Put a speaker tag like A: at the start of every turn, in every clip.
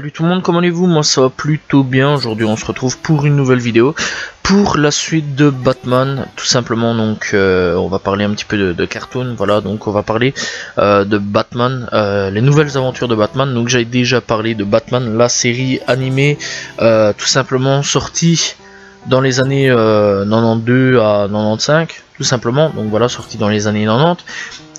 A: Salut tout le monde, comment allez-vous? Moi ça va plutôt bien. Aujourd'hui on se retrouve pour une nouvelle vidéo pour la suite de Batman, tout simplement. Donc on va parler un petit peu de cartoon, voilà. Donc on va parler de Batman, les nouvelles aventures de Batman. Donc j'avais déjà parlé de Batman, la série animée, tout simplement sortie dans les années 92 à 95, tout simplement. Donc voilà, sortie dans les années 90.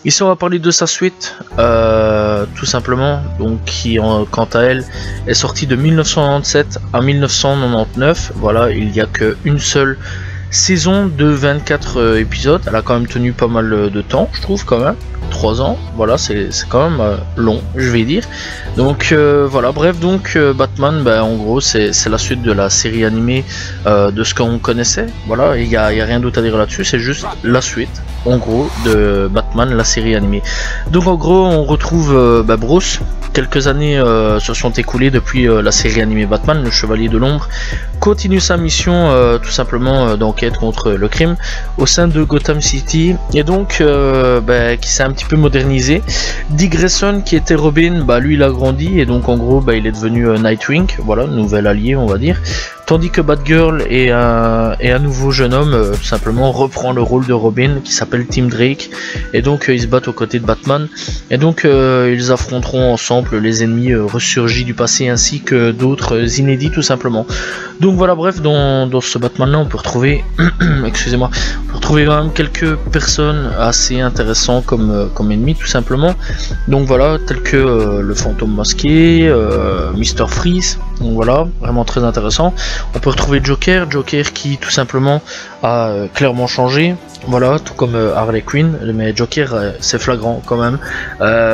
A: Ici on va parler de sa suite, tout simplement, donc qui quant à elle est sortie de 1997 à 1999. Voilà, il n'y a qu'une seule saison de 24 épisodes. Elle a quand même tenu pas mal de temps, je trouve, quand même. 3 ans, voilà, c'est quand même long, je vais dire. Donc voilà, bref, donc Batman, en gros c'est la suite de la série animée de ce qu'on connaissait. Voilà, il y a rien d'autre à dire là-dessus, c'est juste la suite en gros de Batman, la série animée. Donc en gros on retrouve Bruce. Quelques années se sont écoulées depuis la série animée Batman. Le Chevalier de l'Ombre continue sa mission tout simplement d'enquête contre le crime au sein de Gotham City, et donc qui s'est un petit peu modernisé. Dick Grayson, qui était Robin, lui il a grandi, et donc en gros il est devenu Nightwing, voilà, nouvel allié on va dire. Tandis que Batgirl et un nouveau jeune homme tout simplement reprend le rôle de Robin, qui s'appelle Tim Drake, et donc ils se battent aux côtés de Batman, et donc ils affronteront ensemble les ennemis ressurgis du passé ainsi que d'autres inédits tout simplement. Donc voilà, bref, dans ce Batman là on peut retrouver excusez-moi, on peut retrouver quand même quelques personnes assez intéressantes comme ennemis tout simplement. Donc voilà, tels que le fantôme masqué, Mr Freeze, donc voilà, vraiment très intéressant. On peut retrouver Joker qui tout simplement a clairement changé, voilà, tout comme Harley Quinn, mais Joker c'est flagrant quand même.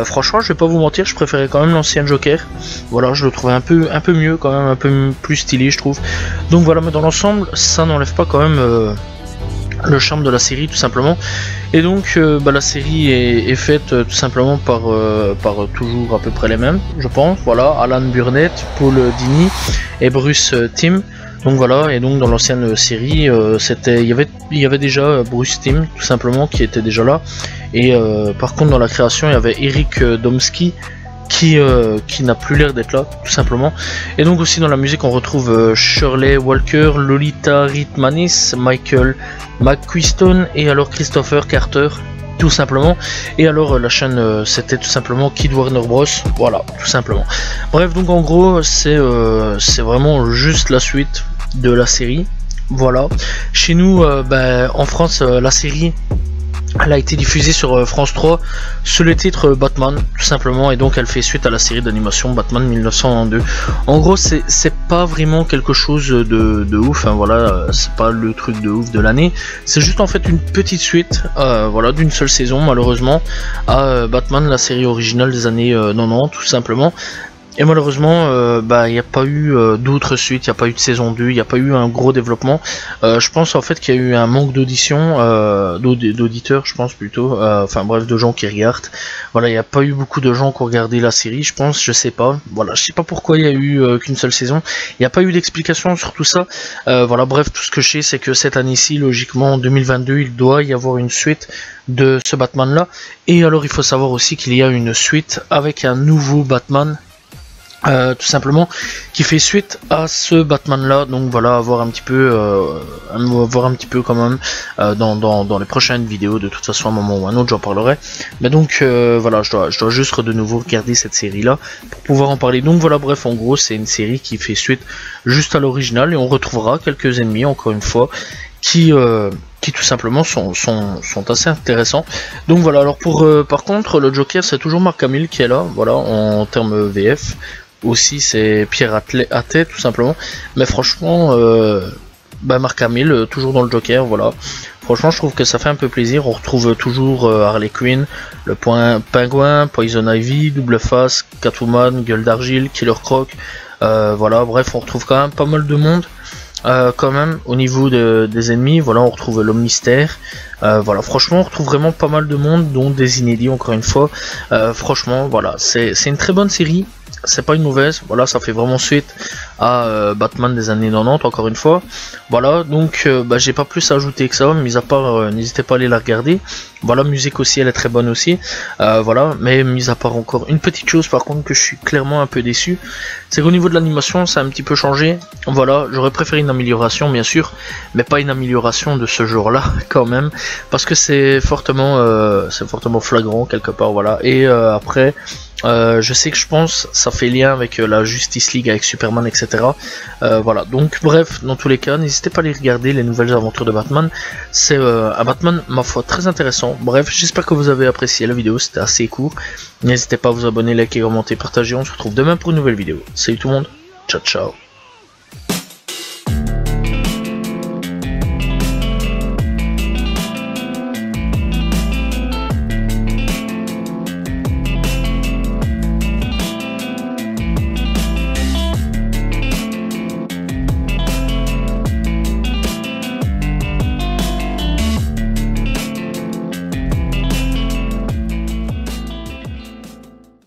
A: Franchement je vais pas vous mentir, je préférais quand même l'ancien Joker, voilà, je le trouvais un peu mieux quand même, un peu plus stylé je trouve. Donc voilà, mais dans l'ensemble ça n'enlève pas quand même le charme de la série tout simplement. Et donc la série est faite tout simplement par toujours à peu près les mêmes, je pense, voilà, Alan Burnett, Paul Dini et Bruce Timm. Donc voilà, et donc dans l'ancienne série il y avait déjà Bruce Timm tout simplement qui était déjà là, et par contre dans la création il y avait Eric Domsky qui n'a plus l'air d'être là tout simplement. Et donc aussi dans la musique on retrouve Shirley Walker, Lolita Ritmanis, Michael McQuiston et alors Christopher Carter tout simplement. Et alors la chaîne c'était tout simplement Kid Warner Bros, voilà, tout simplement. Bref, donc en gros c'est vraiment juste la suite de la série, voilà. Chez nous en France la série elle a été diffusée sur France 3 sous le titre Batman tout simplement, et donc elle fait suite à la série d'animation Batman 1992. En gros c'est pas vraiment quelque chose de ouf, hein, voilà, c'est pas le truc de ouf de l'année, c'est juste en fait une petite suite voilà, d'une seule saison malheureusement à Batman, la série originale des années 90 tout simplement. Et malheureusement, il n'y a pas eu d'autres suites, il n'y a pas eu de saison 2, il n'y a pas eu un gros développement. Je pense en fait qu'il y a eu un manque d'audition, d'auditeurs, je pense plutôt, enfin bref, de gens qui regardent. Voilà, il n'y a pas eu beaucoup de gens qui ont regardé la série, je pense, je sais pas. Voilà, je sais pas pourquoi il n'y a eu qu'une seule saison. Il n'y a pas eu d'explication sur tout ça. Voilà, bref, tout ce que je sais, c'est que cette année-ci, logiquement, en 2022, il doit y avoir une suite de ce Batman-là. Et alors, il faut savoir aussi qu'il y a une suite avec un nouveau Batman. Tout simplement qui fait suite à ce Batman là, donc voilà, à voir un petit peu quand même dans les prochaines vidéos. De toute façon, à un moment ou à un autre j'en parlerai, mais donc voilà, je dois juste de nouveau regarder cette série là pour pouvoir en parler. Donc voilà, bref, en gros c'est une série qui fait suite juste à l'original, et on retrouvera quelques ennemis encore une fois qui tout simplement sont assez intéressants. Donc voilà, alors pour par contre le Joker c'est toujours Mark Hamill qui est là, voilà, en termes VF. Aussi c'est Pierre Athey tout simplement, mais franchement Mark Hamill toujours dans le Joker, voilà, franchement je trouve que ça fait un peu plaisir. On retrouve toujours Harley Quinn, le Pingouin, Poison Ivy, Double Face, Catwoman, Gueule d'Argile, Killer Croc, voilà, bref, on retrouve quand même pas mal de monde quand même au niveau des ennemis. Voilà, on retrouve l'Homme Mystère, voilà, franchement on retrouve vraiment pas mal de monde, dont des inédits encore une fois. Franchement voilà, c'est une très bonne série. c'est pas une mauvaise, voilà, ça fait vraiment suite à Batman des années 90, encore une fois. Voilà, donc j'ai pas plus à ajouter que ça, mis à part, n'hésitez pas à aller la regarder. Voilà, musique aussi, elle est très bonne aussi. Voilà, mais mis à part encore une petite chose par contre que je suis clairement un peu déçu, c'est qu'au niveau de l'animation, ça a un petit peu changé. Voilà, j'aurais préféré une amélioration bien sûr, mais pas une amélioration de ce genre-là quand même, parce que c'est fortement flagrant quelque part, voilà. Et après, je sais que je pense ça fait lien avec la Justice League, avec Superman, etc. Voilà, donc bref, dans tous les cas, n'hésitez pas à aller regarder les nouvelles aventures de Batman. C'est un Batman, ma foi, très intéressant. Bref, j'espère que vous avez apprécié la vidéo, c'était assez court. N'hésitez pas à vous abonner, liker, commenter, partager. On se retrouve demain pour une nouvelle vidéo. Salut tout le monde, ciao ciao.